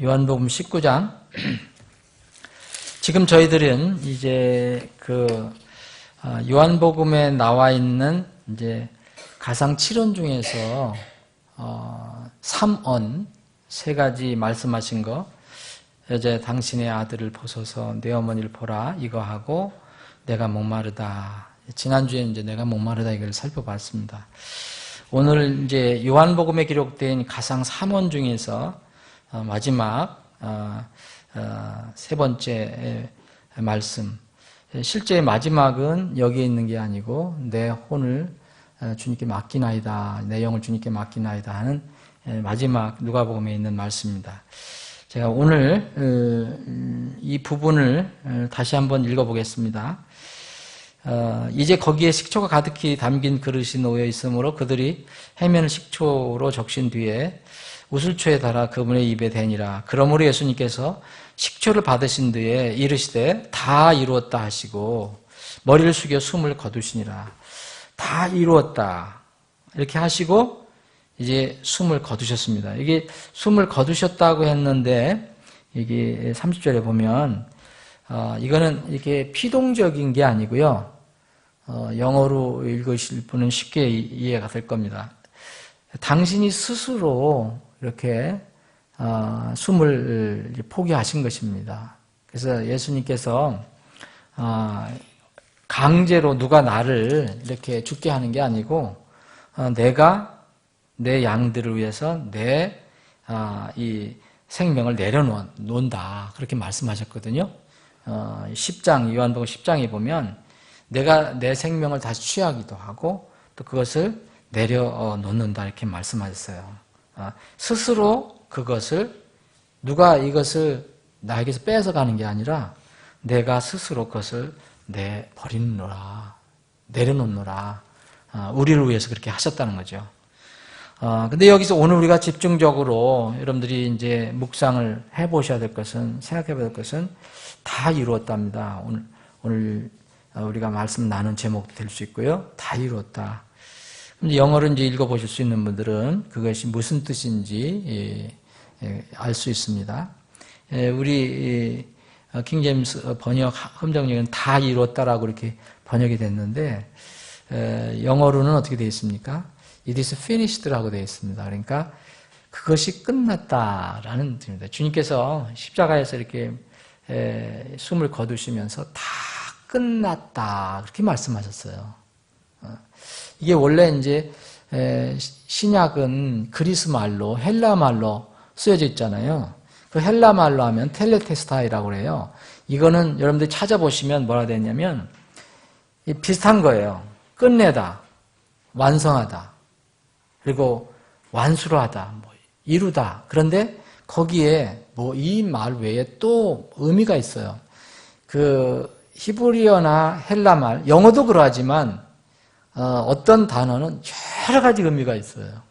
요한복음 19장. 지금 저희들은 이제 요한복음에 나와 있는 이제 가상 7원 중에서 3언 세 가지 말씀하신 거, 여자 당신의 아들을 보소서 내 어머니를 보라 이거 하고 내가 목마르다. 지난주에 이제 내가 목마르다 이걸 살펴봤습니다. 오늘 이제 요한복음에 기록된 가상 3원 중에서 마지막 세 번째 말씀. 실제 마지막은 여기에 있는 게 아니고 내 혼을 주님께 맡기나이다, 내 영을 주님께 맡기나이다 하는 마지막 누가복음에 있는 말씀입니다. 제가 오늘 이 부분을 다시 한번 읽어보겠습니다. 이제 거기에 식초가 가득히 담긴 그릇이 놓여 있으므로 그들이 해면을 식초로 적신 뒤에 우슬초에 달아 그분의 입에 대니라. 그러므로 예수님께서 식초를 받으신 뒤에 이르시되 다 이루었다 하시고 머리를 숙여 숨을 거두시니라. 다 이루었다 이렇게 하시고 이제 숨을 거두셨습니다. 이게 숨을 거두셨다고 했는데 이게 30절에 보면 이거는 이렇게 피동적인 게 아니고요. 영어로 읽으실 분은 쉽게 이해가 될 겁니다. 당신이 스스로 이렇게 숨을 포기하신 것입니다. 그래서 예수님께서 강제로 누가 나를 이렇게 죽게 하는 게 아니고 내가 내 양들을 위해서 내 이 생명을 내려놓는다 그렇게 말씀하셨거든요. 10장 요한복음 10장에 보면 내가 내 생명을 다시 취하기도 하고 또 그것을 내려놓는다 이렇게 말씀하셨어요. 스스로 그것을 누가 이것을 나에게서 뺏어가는 게 아니라 내가 스스로 그것을 내버리노라, 내려놓노라. 우리를 위해서 그렇게 하셨다는 거죠. 근데 여기서 오늘 우리가 집중적으로 여러분들이 이제 묵상을 해보셔야 될 것은, 생각해 볼 것은 다 이루었답니다. 오늘 우리가 말씀 나눈 제목도 될 수 있고요. 다 이루었다. 영어로 이제 읽어보실 수 있는 분들은 그것이 무슨 뜻인지 알 수 있습니다. 우리 킹제임스 번역 함정역은 다 이루었다라고 이렇게 번역이 됐는데 영어로는 어떻게 되어 있습니까? It is finished라고 되어 있습니다. 그러니까 그것이 끝났다라는 뜻입니다. 주님께서 십자가에서 이렇게 숨을 거두시면서 다 끝났다 그렇게 말씀하셨어요. 이게 원래 이제 신약은 그리스 말로 헬라 말로 쓰여져 있잖아요. 그 헬라 말로 하면 텔레테스타이라고 그래요. 이거는 여러분들이 찾아보시면 뭐라 되냐면 비슷한 거예요. 끝내다, 완성하다, 그리고 완수로 하다, 이루다. 그런데 거기에 이 말 외에 또 의미가 있어요. 그 히브리어나 헬라 말, 영어도 그러하지만 어떤 단어는 여러 가지 의미가 있어요.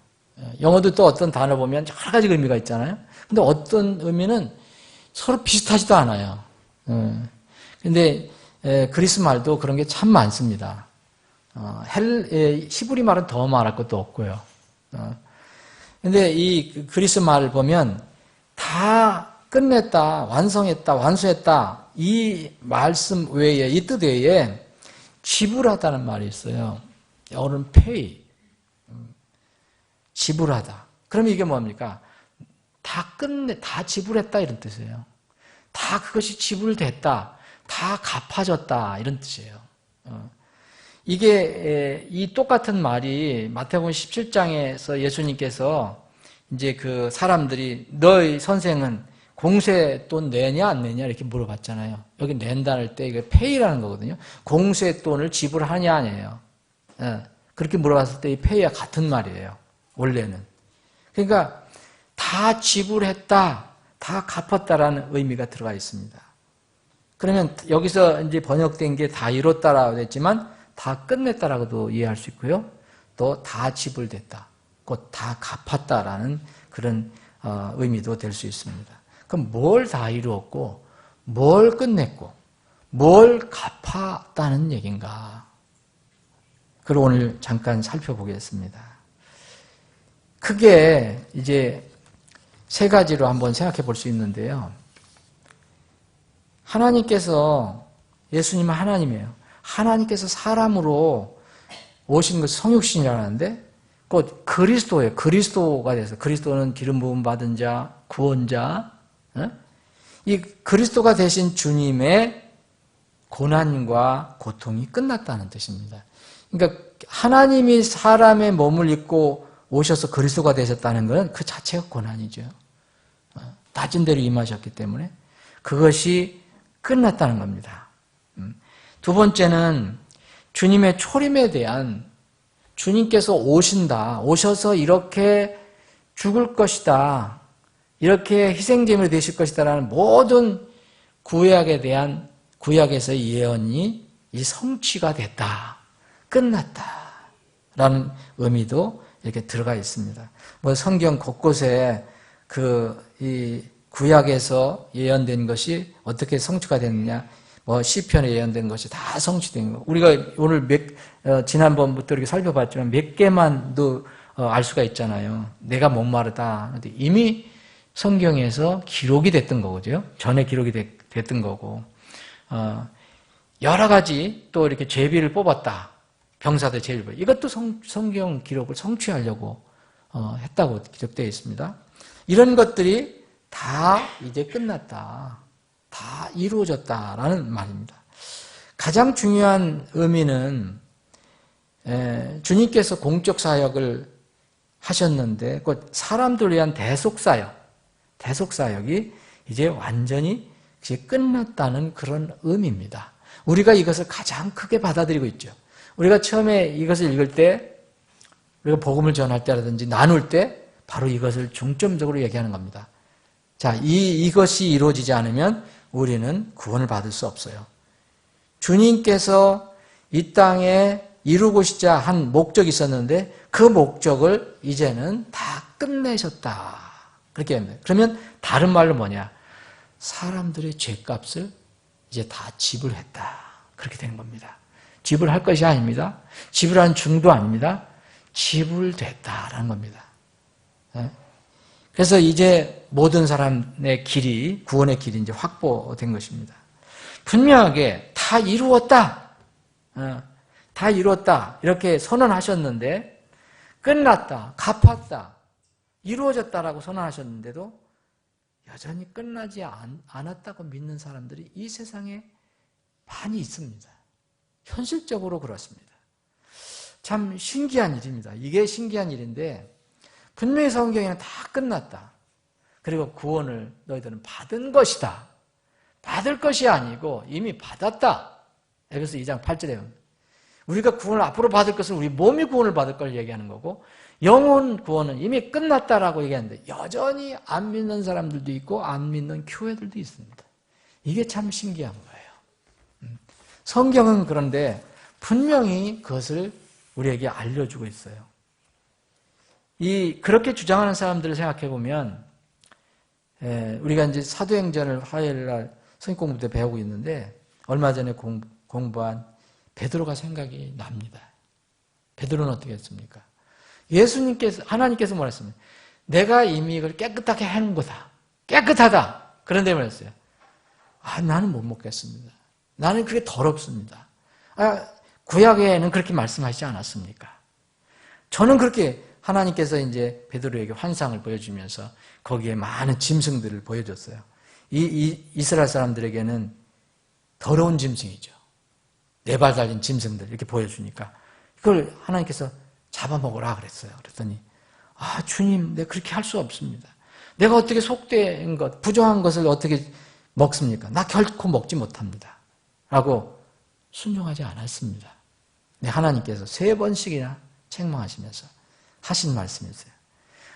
영어도 또 어떤 단어 보면 여러 가지 의미가 있잖아요. 근데 어떤 의미는 서로 비슷하지도 않아요. 근데 그리스 말도 그런 게 참 많습니다. 히브리 말은 더 말할 것도 없고요. 근데 이 그리스 말을 보면 다 끝냈다, 완성했다, 완수했다 이 말씀 외에, 이 뜻 외에 지불하다는 말이 있어요. 영어로는 pay. 지불하다. 그러면 이게 뭡니까? 다 지불했다 이런 뜻이에요. 다 그것이 지불됐다. 다 갚아졌다 이런 뜻이에요. 이게 이 똑같은 말이 마태복음 17장에서 예수님께서 이제 그 사람들이 너희 선생은 공세 돈 내냐 안 내냐 이렇게 물어봤잖아요. 여기 낸다 할 때 이게 pay라는 거거든요. 공세 돈을 지불하냐 아니에요. 그렇게 물어봤을 때 이 pay와 같은 말이에요. 원래는. 그러니까 다 지불했다, 다 갚았다라는 의미가 들어가 있습니다. 그러면 여기서 이제 번역된 게 다 이뤘다라고 했지만 다 끝냈다라고도 이해할 수 있고요. 또 다 지불됐다, 곧 다 갚았다라는 그런 의미도 될 수 있습니다. 그럼 뭘 다 이루었고, 뭘 끝냈고, 뭘 갚았다는 얘기인가? 그걸 오늘 잠깐 살펴보겠습니다. 크게 이제 세 가지로 한번 생각해 볼 수 있는데요. 하나님께서, 예수님은 하나님이에요. 하나님께서 사람으로 오신 것이 성육신이라는데 곧 그리스도예요. 그리스도가 돼서, 그리스도는 기름 부음 받은 자, 구원자, 이 그리스도가 되신 주님의 고난과 고통이 끝났다는 뜻입니다. 그러니까 하나님이 사람의 몸을 입고 오셔서 그리스도가 되셨다는 것은 그 자체가 고난이죠. 낮은 대로 임하셨기 때문에 그것이 끝났다는 겁니다. 두 번째는 주님의 초림에 대한, 주님께서 오신다, 오셔서 이렇게 죽을 것이다, 이렇게 희생제물이 되실 것이다라는 모든 구약에 대한, 구약에서의 예언이 이 성취가 됐다, 끝났다라는 의미도 이렇게 들어가 있습니다. 뭐 성경 곳곳에 이 구약에서 예언된 것이 어떻게 성취가 됐느냐, 뭐 시편에 예언된 것이 다 성취된 거. 우리가 오늘 지난번부터 이렇게 살펴봤지만 몇 개만도 알 수가 있잖아요. 내가 목마르다. 근데 이미 성경에서 기록이 됐던 거죠. 전에 기록이 됐던 거고, 여러 가지 또 이렇게 제비를 뽑았다. 병사들 제비를 뽑았다. 이것도 성경 기록을 성취하려고 했다고 기록되어 있습니다. 이런 것들이 다 이제 끝났다, 다 이루어졌다라는 말입니다. 가장 중요한 의미는 주님께서 공적 사역을 하셨는데 곧 사람들을 위한 대속사역이 이제 완전히 이제 끝났다는 그런 의미입니다. 우리가 이것을 가장 크게 받아들이고 있죠. 우리가 처음에 이것을 읽을 때, 우리가 복음을 전할 때라든지 나눌 때 바로 이것을 중점적으로 얘기하는 겁니다. 자, 이것이 이루어지지 않으면 우리는 구원을 받을 수 없어요. 주님께서 이 땅에 이루고자 한 목적이 있었는데 그 목적을 이제는 다 끝내셨다, 그렇게 합니다. 그러면 다른 말로 뭐냐? 사람들의 죄값을 이제 다 지불했다, 그렇게 되는 겁니다. 지불할 것이 아닙니다. 지불한 중도 아닙니다. 지불됐다라는 겁니다. 그래서 이제 모든 사람의 길이, 구원의 길이 이제 확보된 것입니다. 분명하게 다 이루었다, 다 이루었다 이렇게 선언하셨는데, 끝났다, 갚았다, 이루어졌다라고 선언하셨는데도 여전히 끝나지 않았다고 믿는 사람들이 이 세상에 많이 있습니다. 현실적으로 그렇습니다. 참 신기한 일입니다. 이게 신기한 일인데, 분명히 성경에는 다 끝났다, 그리고 구원을 너희들은 받은 것이다, 받을 것이 아니고 이미 받았다. 에베소 2장 8절에 우리가 구원을 앞으로 받을 것은 우리 몸이 구원을 받을 걸 얘기하는 거고, 영혼 구원은 이미 끝났다라고 얘기하는데 여전히 안 믿는 사람들도 있고 안 믿는 교회들도 있습니다. 이게 참 신기한 거예요. 성경은 그런데 분명히 그것을 우리에게 알려주고 있어요. 그렇게 주장하는 사람들을 생각해 보면, 우리가 이제 사도행전을 화요일 날 성경 공부 때 배우고 있는데, 얼마 전에 공부한 베드로가 생각이 납니다. 베드로는 어떻게 했습니까? 하나님께서 뭐라 했습니까? 내가 이미 이걸 깨끗하게 해놓은 거다, 깨끗하다. 그런데 말했어요. 나는 못 먹겠습니다. 나는 그게 더럽습니다. 구약에는 그렇게 말씀하시지 않았습니까? 저는 그렇게, 하나님께서 이제 베드로에게 환상을 보여주면서 거기에 많은 짐승들을 보여줬어요. 이스라엘 사람들에게는 더러운 짐승이죠. 4발 달린 짐승들 이렇게 보여주니까 그걸 하나님께서 잡아먹으라 그랬어요. 그랬더니 주님, 내가 그렇게 할 수 없습니다. 내가 어떻게 속된 것, 부정한 것을 어떻게 먹습니까? 나 결코 먹지 못합니다. 라고 순종하지 않았습니다. 네, 하나님께서 3번씩이나 책망하시면서 하신 말씀이었어요.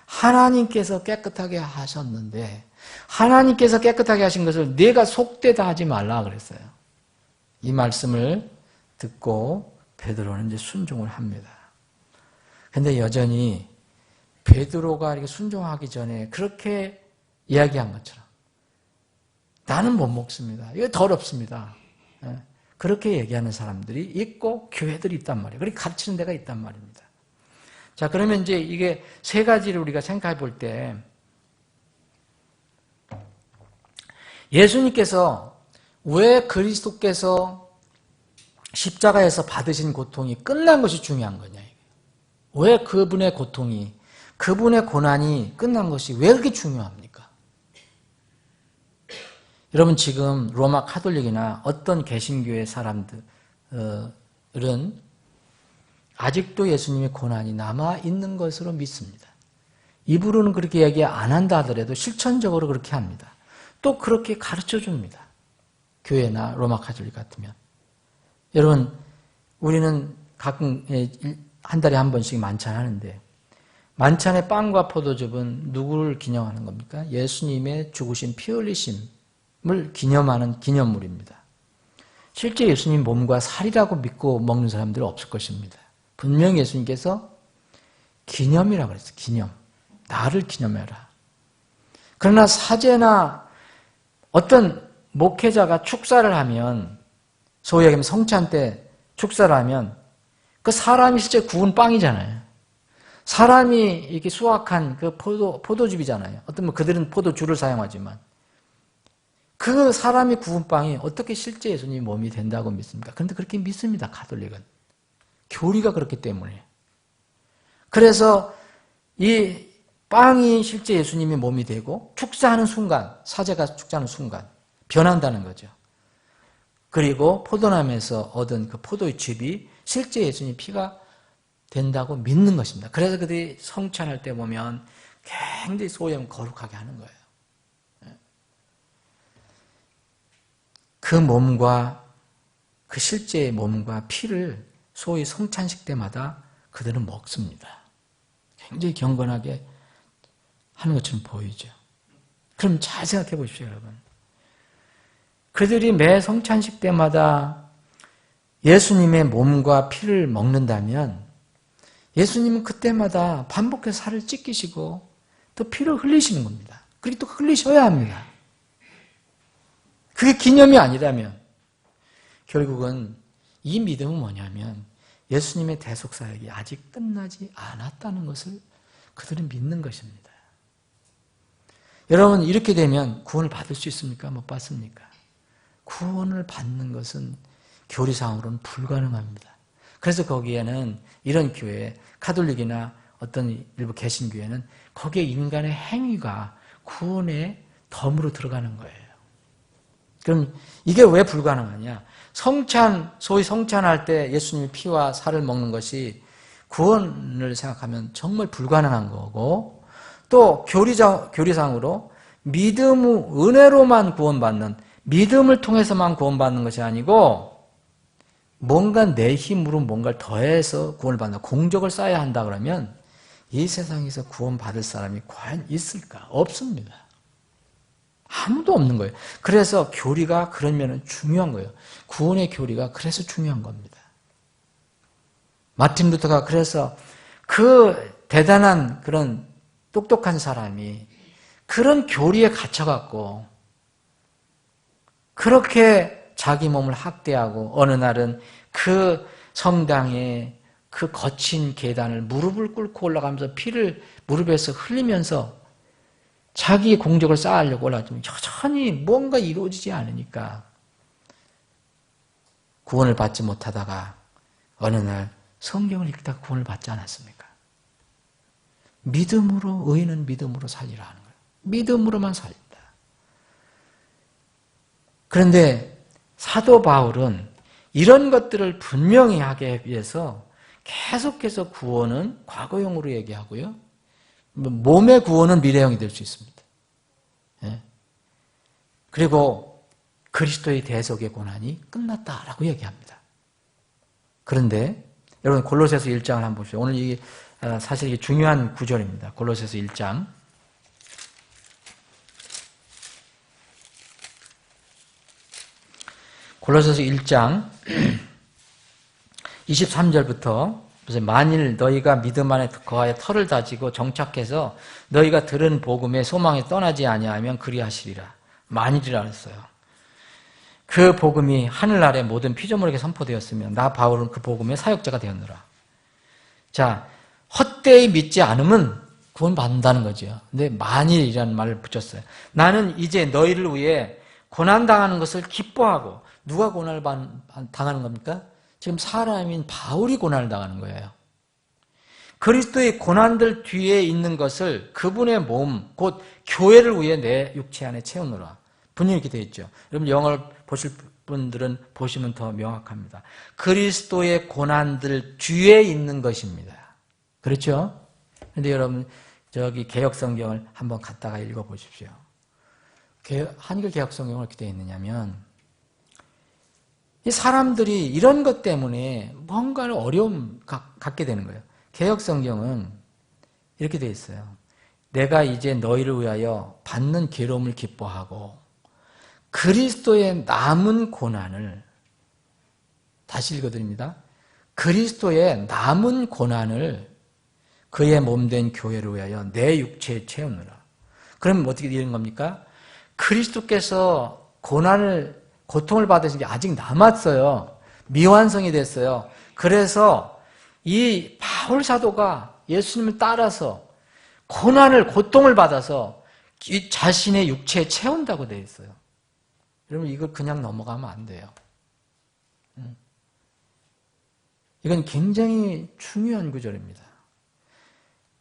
하나님께서 깨끗하게 하셨는데, 하나님께서 깨끗하게 하신 것을 내가 속되다 하지 말라 그랬어요. 이 말씀을 듣고 베드로는 이제 순종을 합니다. 근데 여전히 베드로가 이렇게 순종하기 전에 그렇게 이야기한 것처럼 나는 못 먹습니다. 이거 더럽습니다. 그렇게 얘기하는 사람들이 있고 교회들이 있단 말이에요. 그렇게 가르치는 데가 있단 말입니다. 자, 그러면 이제 이게 3가지를 우리가 생각해 볼 때, 예수님께서 왜 그리스도께서 십자가에서 받으신 고통이 끝난 것이 중요한 거냐. 왜 그분의 고통이, 그분의 고난이 끝난 것이 왜 그렇게 중요합니까? 여러분 지금 로마 카톨릭이나 어떤 개신교의 사람들은 아직도 예수님의 고난이 남아있는 것으로 믿습니다. 입으로는 그렇게 얘기 안 한다 하더라도 실천적으로 그렇게 합니다. 또 그렇게 가르쳐 줍니다. 교회나 로마 카톨릭 같으면. 여러분 우리는 가끔 한 달에 한 번씩 만찬하는데 만찬의 빵과 포도즙은 누구를 기념하는 겁니까? 예수님의 죽으신 피 흘리심을 기념하는 기념물입니다. 실제 예수님 몸과 살이라고 믿고 먹는 사람들은 없을 것입니다. 분명히 예수님께서 기념이라고 그랬어요. 기념. 나를 기념해라. 그러나 사제나 어떤 목회자가 축사를 하면, 소위 얘기하면 성찬 때 축사를 하면 그 사람이 실제 구운 빵이잖아요. 사람이 이렇게 수확한 그 포도즙이잖아요. 어떤 뭐 그들은 포도주를 사용하지만 그 사람이 구운 빵이 어떻게 실제 예수님 몸이 된다고 믿습니까? 그런데 그렇게 믿습니다. 가톨릭은. 교리가 그렇기 때문에. 그래서 이 빵이 실제 예수님의 몸이 되고 축사하는 순간, 사제가 축사하는 순간 변한다는 거죠. 그리고 포도나무에서 얻은 그 포도의 즙이 실제 예수님 피가 된다고 믿는 것입니다. 그래서 그들이 성찬할 때 보면 굉장히 소형 거룩하게 하는 거예요. 그 몸과 그 실제의 몸과 피를 소위 성찬식 때마다 그들은 먹습니다. 굉장히 경건하게 하는 것처럼 보이죠. 그럼 잘 생각해 보십시오, 여러분. 그들이 매 성찬식 때마다 예수님의 몸과 피를 먹는다면 예수님은 그때마다 반복해서 살을 찢기시고 또 피를 흘리시는 겁니다. 그리고 또 흘리셔야 합니다. 그게 기념이 아니라면 결국은 이 믿음은 뭐냐면 예수님의 대속사역이 아직 끝나지 않았다는 것을 그들은 믿는 것입니다. 여러분 이렇게 되면 구원을 받을 수 있습니까? 못 받습니까? 구원을 받는 것은 교리상으로는 불가능합니다. 그래서 거기에는 이런 교회, 카톨릭이나 어떤 일부 개신교회는 거기에 인간의 행위가 구원의 덤으로 들어가는 거예요. 그럼 이게 왜 불가능하냐? 성찬, 소위 성찬할 때 예수님의 피와 살을 먹는 것이 구원을 생각하면 정말 불가능한 거고, 또 교리상으로 믿음의 은혜로만 구원받는, 믿음을 통해서만 구원받는 것이 아니고 뭔가 내 힘으로 뭔가를 더해서 구원을 받는다, 공적을 쌓아야 한다 그러면 이 세상에서 구원받을 사람이 과연 있을까? 없습니다. 아무도 없는 거예요. 그래서 교리가 그런 면은 중요한 거예요. 구원의 교리가 그래서 중요한 겁니다. 마틴 루터가 그래서 그 대단한 그런 똑똑한 사람이 그런 교리에 갇혀갖고 그렇게 자기 몸을 학대하고 어느 날은 그 성당에 그 거친 계단을 무릎을 꿇고 올라가면서 피를 무릎에서 흘리면서 자기 공적을 쌓으려고 올라가지만 여전히 뭔가 이루어지지 않으니까 구원을 받지 못하다가 어느 날 성경을 읽다가 구원을 받지 않았습니까? 믿음으로, 의인은 믿음으로 살리라 하는 거예요. 믿음으로만 살린다. 그런데 사도 바울은 이런 것들을 분명히 하기 위해서 계속해서 구원은 과거형으로 얘기하고요. 몸의 구원은 미래형이 될 수 있습니다. 그리고 그리스도의 대속의 고난이 끝났다라고 얘기합니다. 그런데 여러분 골로새서 1장을 한번 보십시오. 오늘 이게 사실 이게 중요한 구절입니다. 골로새서 1장. 골로새서 1장 23절부터 만일 너희가 믿음 안에 거하여 털을 다지고 정착해서 너희가 들은 복음의 소망에 떠나지 아니하면 그리하시리라. 만일이라 했어요. 그 복음이 하늘 아래 모든 피조물에게 선포되었으면 나 바울은 그 복음의 사역자가 되었노라. 자, 헛되이 믿지 않으면 구원받는다는 거죠. 근데 만일이라는 말을 붙였어요. 나는 이제 너희를 위해 고난당하는 것을 기뻐하고, 누가 고난을 당하는 겁니까? 지금 사람인 바울이 고난을 당하는 거예요. 그리스도의 고난들 뒤에 있는 것을 그분의 몸, 곧 교회를 위해 내 육체 안에 채우노라. 분명히 이렇게 되어 있죠. 여러분 영어를 보실 분들은 보시면 더 명확합니다. 그리스도의 고난들 뒤에 있는 것입니다. 그렇죠? 그런데 여러분 저기 개역성경을 한번 갖다가 읽어보십시오. 한글 개역성경은 어떻게 되어 있느냐면, 이 사람들이 이런 것 때문에 뭔가를 어려움 갖게 되는 거예요. 개역성경은 이렇게 되어 있어요. 내가 이제 너희를 위하여 받는 괴로움을 기뻐하고 그리스도의 남은 고난을, 다시 읽어드립니다. 그리스도의 남은 고난을 그의 몸된 교회를 위하여 내 육체에 채우느라. 그럼 어떻게 되는 겁니까? 그리스도께서 고통을 받으신 게 아직 남았어요. 미완성이 됐어요. 그래서 이 바울 사도가 예수님을 따라서 고통을 받아서 이 자신의 육체에 채운다고 되어 있어요. 여러분 이걸 그냥 넘어가면 안 돼요. 이건 굉장히 중요한 구절입니다.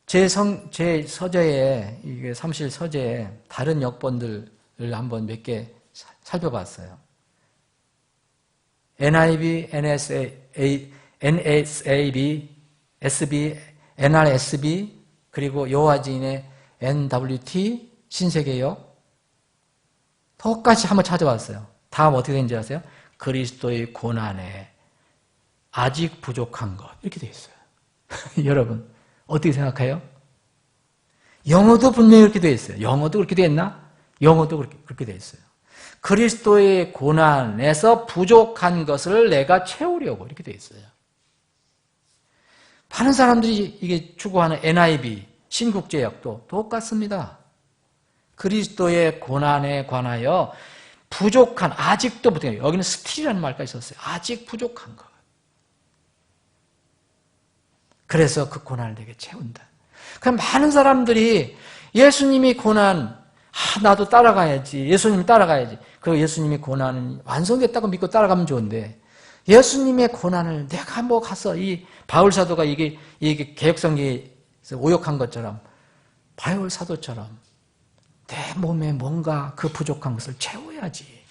제 서재에, 이게 사무실 서재에 다른 역본들을 한번 몇 개 살펴봤어요. NIV, NSAB, SB, NRSB, 그리고 여호와지인의 NWT, 신세계역. 똑같이 한번 찾아봤어요. 다음 어떻게 되는지 아세요? 그리스도의 고난에 아직 부족한 것. 이렇게 되어 있어요. 여러분, 어떻게 생각해요? 영어도 분명히 그렇게 되어 있어요. 영어도 그렇게 되어 있나? 영어도 그렇게 되어 있어요. 그리스도의 고난에서 부족한 것을 내가 채우려고 이렇게 되어 있어요. 많은 사람들이 이게 추구하는 NIV, 신국제역도 똑같습니다. 그리스도의 고난에 관하여 부족한, 아직도 부족한, 여기는 스틸이라는 말까지 썼어요. 아직 부족한 것. 그래서 그 고난을 내게 채운다. 그럼 많은 사람들이 예수님이 고난, 나도 따라가야지. 예수님 따라가야지. 그리고 예수님이 고난은 완성됐다고 믿고 따라가면 좋은데, 예수님의 고난을 내가 뭐 가서 이 바울 사도가 이게 개역성경에서 오역한 것처럼, 바울 사도처럼 내 몸에 뭔가 그 부족한 것을 채워야지.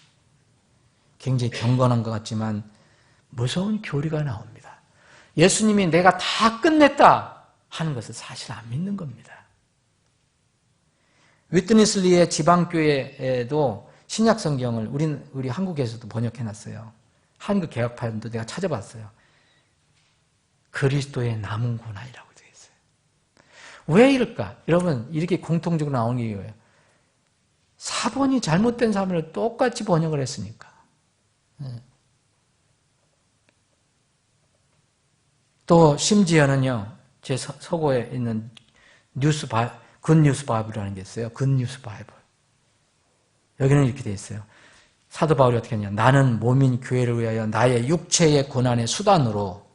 굉장히 경건한 것 같지만 무서운 교리가 나옵니다. 예수님이 내가 다 끝냈다 하는 것을 사실 안 믿는 겁니다. 위트니슬리의 지방교회에도 신약성경을 우리 한국에서도 번역해놨어요. 한국 개혁파들도 내가 찾아봤어요. 그리스도의 남은 고난이라고 되어 있어요. 왜 이럴까? 여러분 이렇게 공통적으로 나오는 게 이거예요. 사본이 잘못된 사본을 똑같이 번역을 했으니까. 또 심지어는요, 제 서고에 있는 굿뉴스 바이블이라는 게 있어요. 굿뉴스 바이블. 여기는 이렇게 되어 있어요. 사도 바울이 어떻게 했냐? 나는 몸인 교회를 위하여 나의 육체의 고난의 수단으로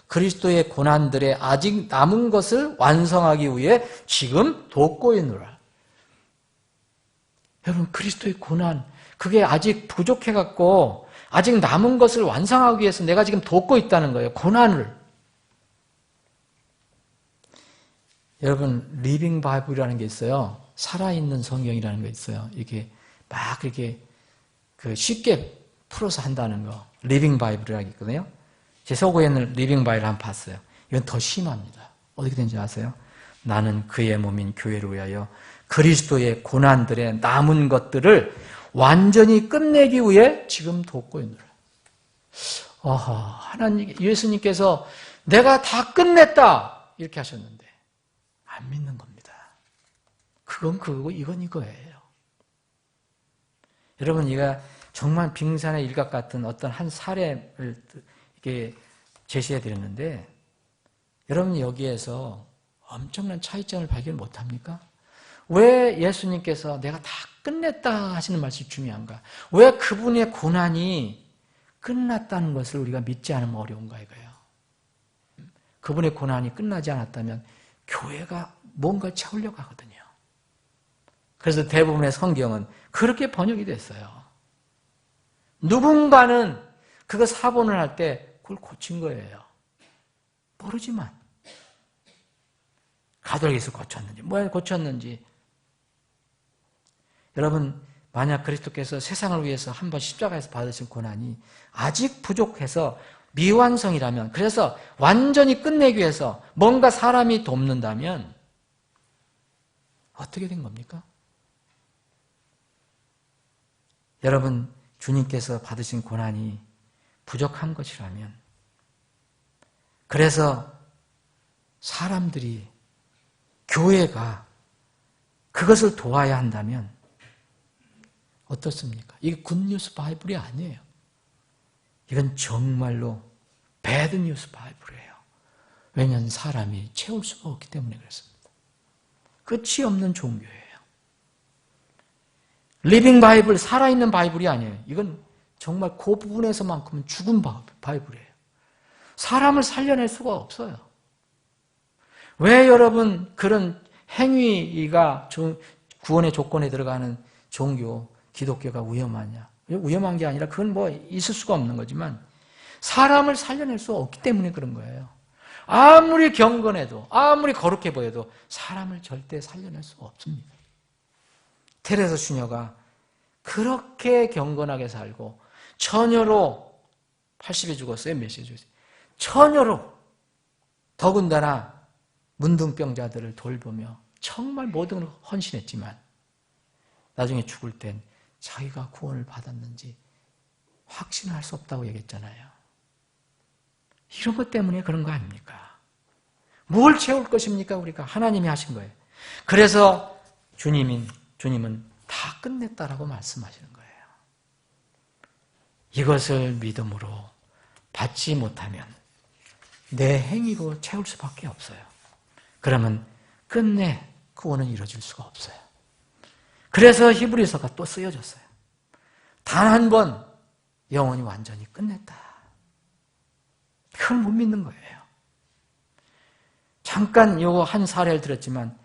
그리스도의 고난들에 아직 남은 것을 완성하기 위해 지금 돕고 있노라. 여러분 그리스도의 고난, 그게 아직 부족해갖고 아직 남은 것을 완성하기 위해서 내가 지금 돕고 있다는 거예요. 고난을. 여러분 리빙 바이블이라는 게 있어요. 살아있는 성경이라는 게 있어요. 이게 막 이렇게 쉽게 풀어서 한다는 거. 리빙 바이블이라고 있거든요. 제 서구에는 리빙 바이블을 한번 봤어요. 이건 더 심합니다. 어떻게 된지 아세요? 나는 그의 몸인 교회를 위하여 그리스도의 고난들의 남은 것들을 완전히 끝내기 위해 지금 돕고 있노라. 하나님, 예수님께서 내가 다 끝냈다 이렇게 하셨는데 안 믿는 겁니다. 그건 그거고 이건 이거예요. 여러분, 이가 정말 빙산의 일각 같은 어떤 한 사례를 이렇게 제시해 드렸는데, 여러분 여기에서 엄청난 차이점을 발견 못합니까? 왜 예수님께서 내가 다 끝냈다 하시는 말씀이 중요한가? 왜 그분의 고난이 끝났다는 것을 우리가 믿지 않으면 어려운가 이거예요. 그분의 고난이 끝나지 않았다면 교회가 뭔가 채우려고 하거든요. 그래서 대부분의 성경은 그렇게 번역이 됐어요. 누군가는 그거 사본을 할 때 그걸 고친 거예요. 모르지만. 가톨릭에서 고쳤는지, 뭐에 고쳤는지. 여러분, 만약 그리스도께서 세상을 위해서 한번 십자가에서 받으신 고난이 아직 부족해서 미완성이라면, 그래서 완전히 끝내기 위해서 뭔가 사람이 돕는다면 어떻게 된 겁니까? 여러분, 주님께서 받으신 고난이 부족한 것이라면, 그래서 사람들이, 교회가 그것을 도와야 한다면 어떻습니까? 이게 굿뉴스 바이블이 아니에요. 이건 정말로 배드 뉴스 바이블이에요. 왜냐하면 사람이 채울 수가 없기 때문에 그렇습니다. 끝이 없는 종교예요. 리빙 바이블, 살아있는 바이블이 아니에요. 이건 정말 그 부분에서만큼은 죽은 바이블이에요. 사람을 살려낼 수가 없어요. 왜 여러분 그런 행위가 구원의 조건에 들어가는 종교, 기독교가 위험하냐? 위험한 게 아니라 그건 뭐 있을 수가 없는 거지만 사람을 살려낼 수 없기 때문에 그런 거예요. 아무리 경건해도 아무리 거룩해 보여도 사람을 절대 살려낼 수가 없습니다. 테레사 수녀가 그렇게 경건하게 살고 처녀로 80에 죽었어요. 몇 시에 죽었어요? 처녀로 더군다나 문둥병자들을 돌보며 정말 모든 걸 헌신했지만 나중에 죽을 땐 자기가 구원을 받았는지 확신할 수 없다고 얘기했잖아요. 이런 것 때문에 그런 거 아닙니까? 뭘 채울 것입니까? 우리가 하나님이 하신 거예요. 그래서 주님은 다 끝냈다라고 말씀하시는 거예요. 이것을 믿음으로 받지 못하면 내 행위로 채울 수밖에 없어요. 그러면 끝내 구원은 이루어질 수가 없어요. 그래서 히브리서가 또 쓰여졌어요. 단 한 번 영원히 완전히 끝냈다. 그걸 못 믿는 거예요. 잠깐 요거 한 사례를 들었지만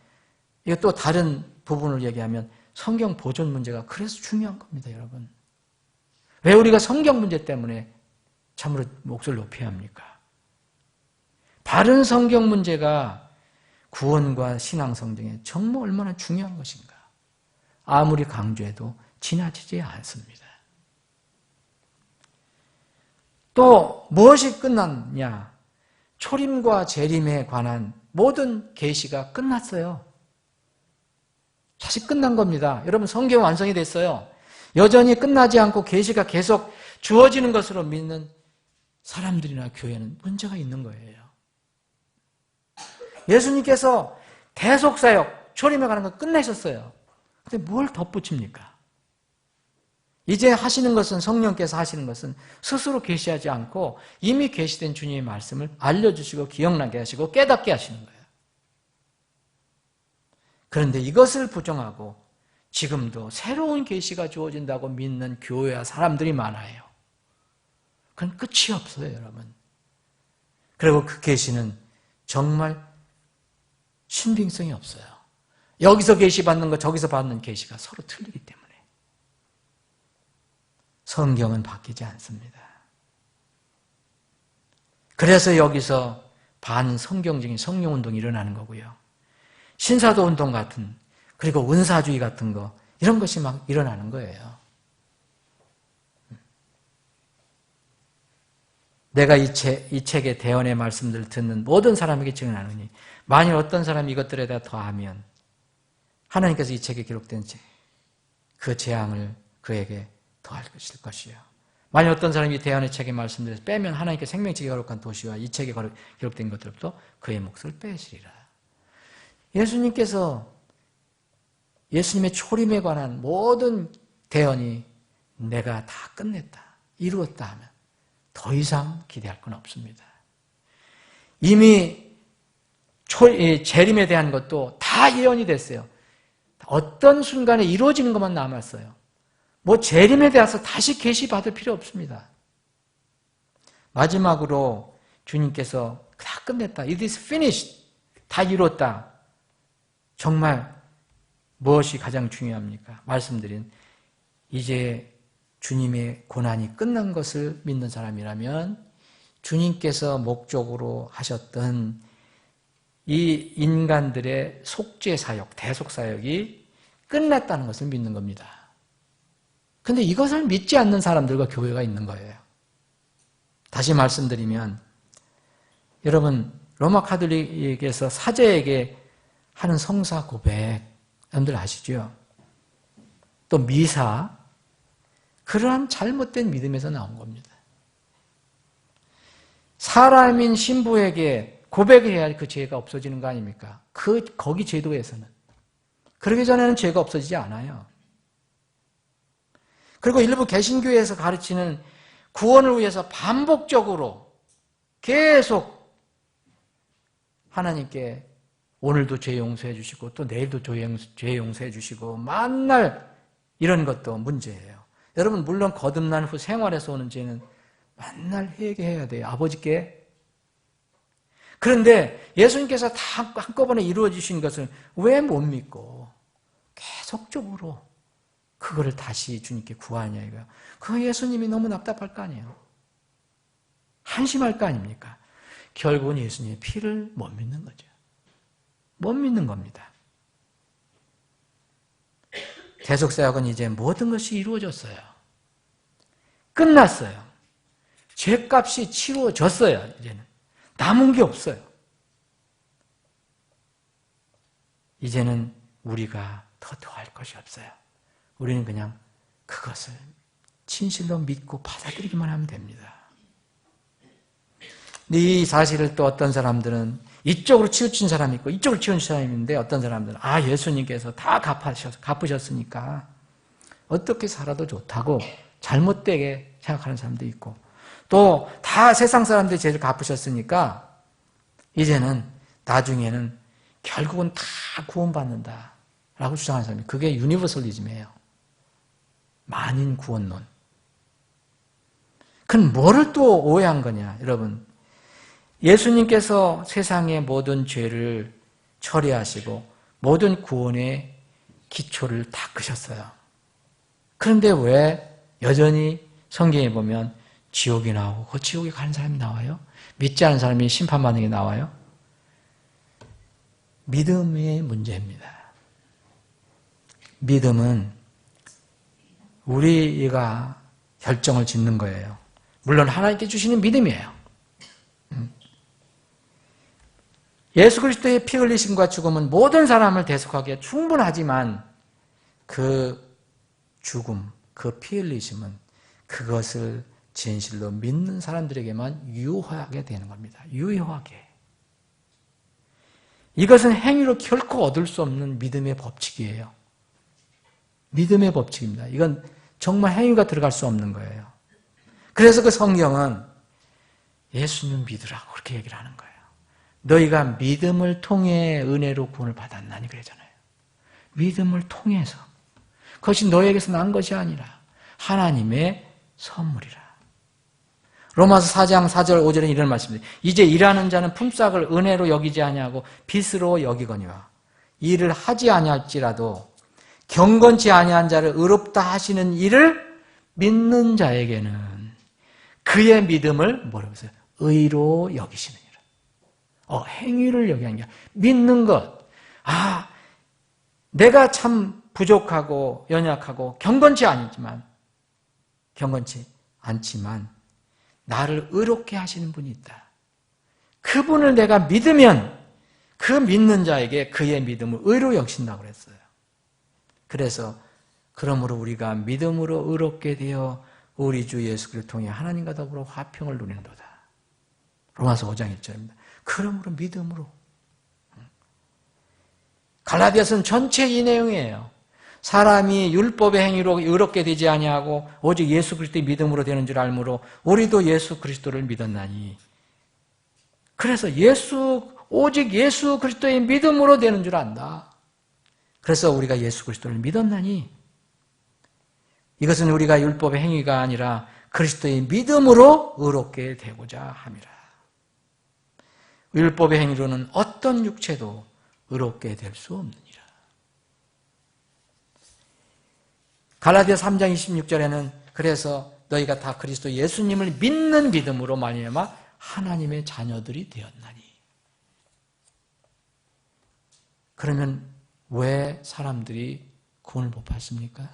이거 또 다른 부분을 얘기하면 성경 보존 문제가 그래서 중요한 겁니다, 여러분. 왜 우리가 성경 문제 때문에 참으로 목소리를 높여야 합니까? 바른 성경 문제가 구원과 신앙 성장에 정말 얼마나 중요한 것인가. 아무리 강조해도 지나치지 않습니다. 또 무엇이 끝났냐? 초림과 재림에 관한 모든 계시가 끝났어요. 사실 끝난 겁니다. 여러분, 성경 완성이 됐어요. 여전히 끝나지 않고 계시가 계속 주어지는 것으로 믿는 사람들이나 교회는 문제가 있는 거예요. 예수님께서 대속사역, 초림에 관한 거 끝내셨어요. 근데 뭘 덧붙입니까? 이제 하시는 것은, 성령께서 하시는 것은 스스로 계시하지 않고 이미 계시된 주님의 말씀을 알려주시고 기억나게 하시고 깨닫게 하시는 거예요. 그런데 이것을 부정하고 지금도 새로운 계시가 주어진다고 믿는 교회와 사람들이 많아요. 그건 끝이 없어요, 여러분. 그리고 그 계시는 정말 신빙성이 없어요. 여기서 계시받는 거 저기서 받는 계시가 서로 틀리기 때문에. 성경은 바뀌지 않습니다. 그래서 여기서 반성경적인 성령운동이 일어나는 거고요. 신사도 운동 같은, 그리고 은사주의 같은 거, 이런 것이 막 일어나는 거예요. 내가 이 책의 대언의 말씀들을 듣는 모든 사람에게 증언하노니 만일 어떤 사람이 이것들에 대해 더하면 하나님께서 이 책에 기록된 그 재앙을 그에게 더할 것이요. 만일 어떤 사람이 이 대언의 책의 말씀들에서 빼면 하나님께 생명책에 거룩한 도시와 이 책에 기록된 것들로부터 그의 몫을 빼시리라. 예수님께서 예수님의 초림에 관한 모든 대언이 내가 다 끝냈다, 이루었다 하면 더 이상 기대할 건 없습니다. 이미 재림에 대한 것도 다 예언이 됐어요. 어떤 순간에 이루어지는 것만 남았어요. 뭐 재림에 대해서 다시 계시받을 필요 없습니다. 마지막으로 주님께서 다 끝냈다. It is finished. 다 이뤘다. 정말 무엇이 가장 중요합니까? 말씀드린 이제 주님의 고난이 끝난 것을 믿는 사람이라면 주님께서 목적으로 하셨던 이 인간들의 속죄 사역, 대속 사역이 끝났다는 것을 믿는 겁니다. 근데 이것을 믿지 않는 사람들과 교회가 있는 거예요. 다시 말씀드리면 여러분 로마 카톨릭에서 사제에게 하는 성사 고백 여러분들 아시죠? 또 미사 그러한 잘못된 믿음에서 나온 겁니다. 사람인 신부에게 고백해야 그 죄가 없어지는 거 아닙니까? 거기 제도에서는. 그러기 전에는 죄가 없어지지 않아요. 그리고 일부 개신교에서 가르치는 구원을 위해서 반복적으로 계속 하나님께 오늘도 죄 용서해 주시고 또 내일도 죄 용서해 주시고 만날 이런 것도 문제예요. 여러분 물론 거듭난 후 생활에서 오는 죄는 만날 회개해야 돼요. 아버지께. 그런데 예수님께서 다 한꺼번에 이루어 주신 것을 왜 못 믿고 계속적으로 그거를 다시 주님께 구하냐 이거예요. 그 예수님이 너무 답답할 거 아니에요. 한심할 거 아닙니까? 결국은 예수님의 피를 못 믿는 거죠. 못 믿는 겁니다. 대속사역은 이제 모든 것이 이루어졌어요. 끝났어요. 죄값이 치루어졌어요. 이제는 남은 게 없어요. 이제는 우리가 더 더할 것이 없어요. 우리는 그냥 그것을 진실로 믿고 받아들이기만 하면 됩니다. 근데 이 사실을 또 어떤 사람들은 이쪽으로 치우친 사람이 있고 이쪽으로 치우친 사람이 있는데 어떤 사람들은 예수님께서 다 갚으셨으니까 어떻게 살아도 좋다고 잘못되게 생각하는 사람도 있고 또 다 세상 사람들이 죄를 갚으셨으니까 이제는 나중에는 결국은 다 구원받는다 라고 주장하는 사람이 그게 유니버설리즘이에요. 만인 구원론. 그건 뭐를 또 오해한 거냐 여러분. 예수님께서 세상의 모든 죄를 처리하시고 모든 구원의 기초를 닦으셨어요. 그런데 왜 여전히 성경에 보면 지옥이 나오고 그 지옥에 가는 사람이 나와요? 믿지 않은 사람이 심판받는 게 나와요? 믿음의 문제입니다. 믿음은 우리가 결정을 짓는 거예요. 물론 하나님께 주시는 믿음이에요. 예수 그리스도의 피 흘리심과 죽음은 모든 사람을 대속하기에 충분하지만 그 죽음, 그 피 흘리심은 그것을 진실로 믿는 사람들에게만 유효하게 되는 겁니다. 유효하게. 이것은 행위로 결코 얻을 수 없는 믿음의 법칙이에요. 믿음의 법칙입니다. 이건 정말 행위가 들어갈 수 없는 거예요. 그래서 그 성경은 예수님 믿으라고 그렇게 얘기를 하는 거예요. 너희가 믿음을 통해 은혜로 구원을 받았나니 그러잖아요. 믿음을 통해서. 그것이 너희에게서 난 것이 아니라 하나님의 선물이라. 로마서 4장 4절 5절에 이런 말씀입니다. 이제 일하는 자는 품삯을 은혜로 여기지 아니하고 빚으로 여기거니와 일을 하지 아니할지라도 경건치 아니한 자를 의롭다 하시는 이를 믿는 자에게는 그의 믿음을 뭐라고 했어요? 의로 여기시느니라. 행위를 여기하는 게 믿는 것. 내가 참 부족하고 연약하고 경건치 않지만 나를 의롭게 하시는 분이 있다. 그분을 내가 믿으면 그 믿는 자에게 그의 믿음을 의로 여기신다고 그랬어요. 그래서 그러므로 우리가 믿음으로 의롭게 되어 우리 주 예수 그리스도를 통해 하나님과 더불어 화평을 누리는도다. 로마서 5장 1절입니다. 그러므로 믿음으로. 갈라디아서는 전체 이 내용이에요. 사람이 율법의 행위로 의롭게 되지 아니하고 오직 예수 그리스도의 믿음으로 되는 줄 알므로 우리도 예수 그리스도를 믿었나니. 그래서 오직 예수 그리스도의 믿음으로 되는 줄 안다. 그래서 우리가 예수 그리스도를 믿었나니. 이것은 우리가 율법의 행위가 아니라 그리스도의 믿음으로 의롭게 되고자 함이라. 율법의 행위로는 어떤 육체도 의롭게 될 수 없느니라. 갈라디아 3장 26절에는 그래서 너희가 다 그리스도 예수님을 믿는 믿음으로 말미암아 하나님의 자녀들이 되었나니. 그러면 왜 사람들이 구원을 못 받습니까?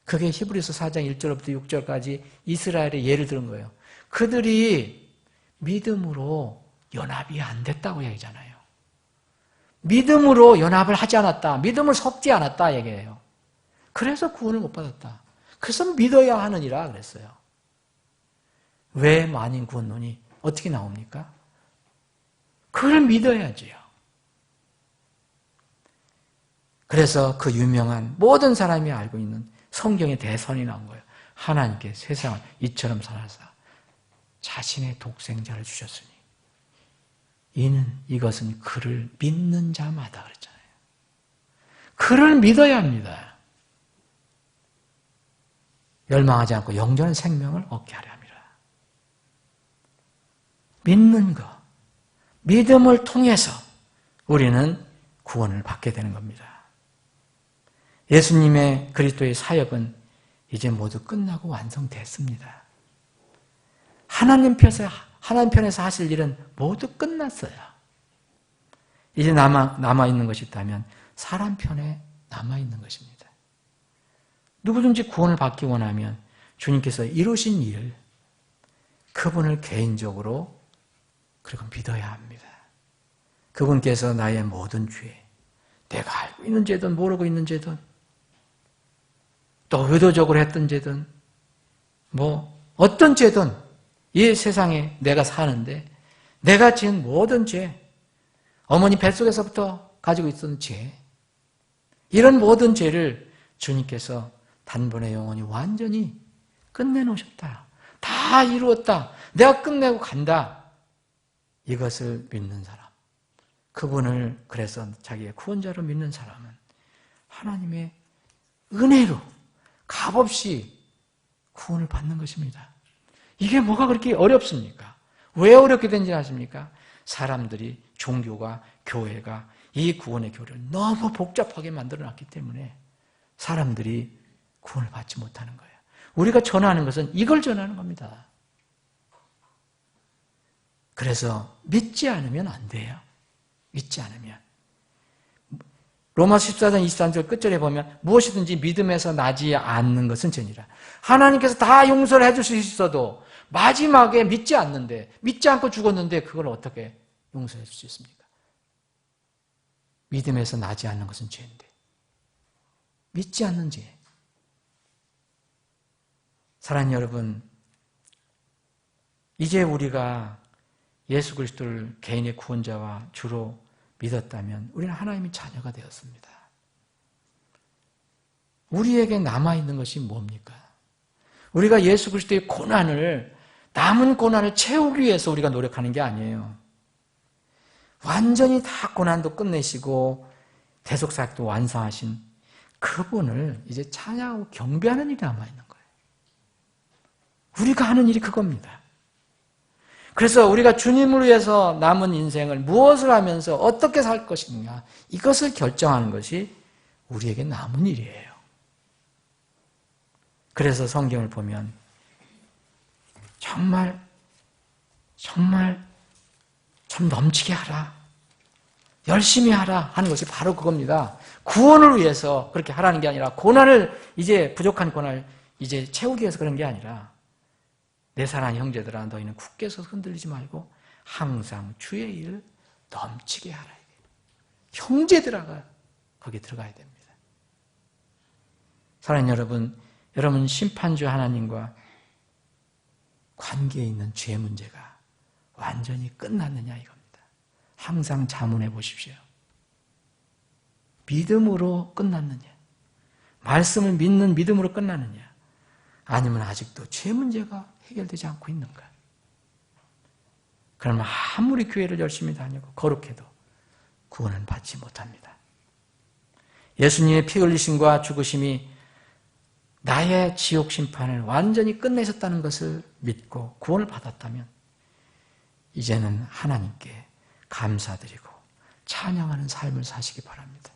그게 히브리서 4장 1절부터 6절까지 이스라엘의 예를 들은 거예요. 그들이 믿음으로 연합이 안 됐다고 얘기잖아요. 믿음으로 연합을 하지 않았다. 믿음을 섞지 않았다 얘기해요. 그래서 구원을 못 받았다. 그래서 믿어야 하느니라 그랬어요. 왜 만인 구원론이 어떻게 나옵니까? 그걸 믿어야지요. 그래서 그 유명한 모든 사람이 알고 있는 성경의 대선이 나온 거예요. 하나님께 세상을 이처럼 사랑하사 자신의 독생자를 주셨으니 이것은 그를 믿는 자마다 그랬잖아요. 그를 믿어야 합니다. 멸망하지 않고 영전한 생명을 얻게 하려 합니다. 믿는 것, 믿음을 통해서 우리는 구원을 받게 되는 겁니다. 예수님의 그리스도의 사역은 이제 모두 끝나고 완성됐습니다. 하나님 편에서 하실 일은 모두 끝났어요. 이제 남아있는 것이 있다면 사람 편에 남아있는 것입니다. 누구든지 구원을 받기 원하면 주님께서 이루신 일, 그분을 개인적으로 그리고 믿어야 합니다. 그분께서 나의 모든 죄, 내가 알고 있는 죄든 모르고 있는 죄든 또 의도적으로 했던 죄든 어떤 죄든 이 세상에 내가 사는데 내가 지은 모든 죄, 어머니 뱃속에서부터 가지고 있던 죄, 이런 모든 죄를 주님께서 단번에 영원히 완전히 끝내놓으셨다. 다 이루었다. 내가 끝내고 간다. 이것을 믿는 사람, 그분을 그래서 자기의 구원자로 믿는 사람은 하나님의 은혜로 값없이 구원을 받는 것입니다. 이게 뭐가 그렇게 어렵습니까? 왜 어렵게 된지 아십니까? 사람들이, 종교가, 교회가 이 구원의 교리를 너무 복잡하게 만들어놨기 때문에 사람들이 구원을 받지 못하는 거예요. 우리가 전하는 것은 이걸 전하는 겁니다. 그래서 믿지 않으면 안 돼요. 믿지 않으면. 로마서 14장 23절 끝절에 보면 무엇이든지 믿음에서 나지 않는 것은 죄니라. 하나님께서 다 용서를 해줄 수 있어도 마지막에 믿지 않는데, 믿지 않고 죽었는데 그걸 어떻게 용서해 줄 수 있습니까? 믿음에서 나지 않는 것은 죄인데. 믿지 않는 죄. 사랑하는 여러분, 이제 우리가 예수 그리스도를 개인의 구원자와 주로 믿었다면 우리는 하나님의 자녀가 되었습니다. 우리에게 남아있는 것이 뭡니까? 우리가 예수 그리스도의 남은 고난을 채우기 위해서 우리가 노력하는 게 아니에요. 완전히 다 고난도 끝내시고 대속사역도 완성하신 그분을 이제 찬양하고 경배하는 일이 남아있는 거예요. 우리가 하는 일이 그겁니다. 그래서 우리가 주님을 위해서 남은 인생을 무엇을 하면서 어떻게 살 것인가, 이것을 결정하는 것이 우리에게 남은 일이에요. 그래서 성경을 보면 정말 좀 넘치게 하라, 열심히 하라 하는 것이 바로 그겁니다. 구원을 위해서 그렇게 하라는 게 아니라, 이제 부족한 고난을 이제 채우기 위해서 그런 게 아니라, 내 사랑하는 형제들아, 너희는 굳게 서서 흔들리지 말고 항상 주의 일을 넘치게 하라. 형제들아가 거기에 들어가야 됩니다. 사랑하는 여러분 심판주 하나님과 관계에 있는 죄 문제가 완전히 끝났느냐 이겁니다. 항상 자문해 보십시오. 믿음으로 끝났느냐, 말씀을 믿는 믿음으로 끝났느냐, 아니면 아직도 죄 문제가 해결되지 않고 있는가? 그러면 아무리 교회를 열심히 다니고 거룩해도 구원은 받지 못합니다. 예수님의 피 흘리심과 죽으심이 나의 지옥 심판을 완전히 끝내셨다는 것을 믿고 구원을 받았다면 이제는 하나님께 감사드리고 찬양하는 삶을 사시기 바랍니다.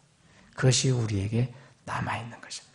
그것이 우리에게 남아있는 것입니다.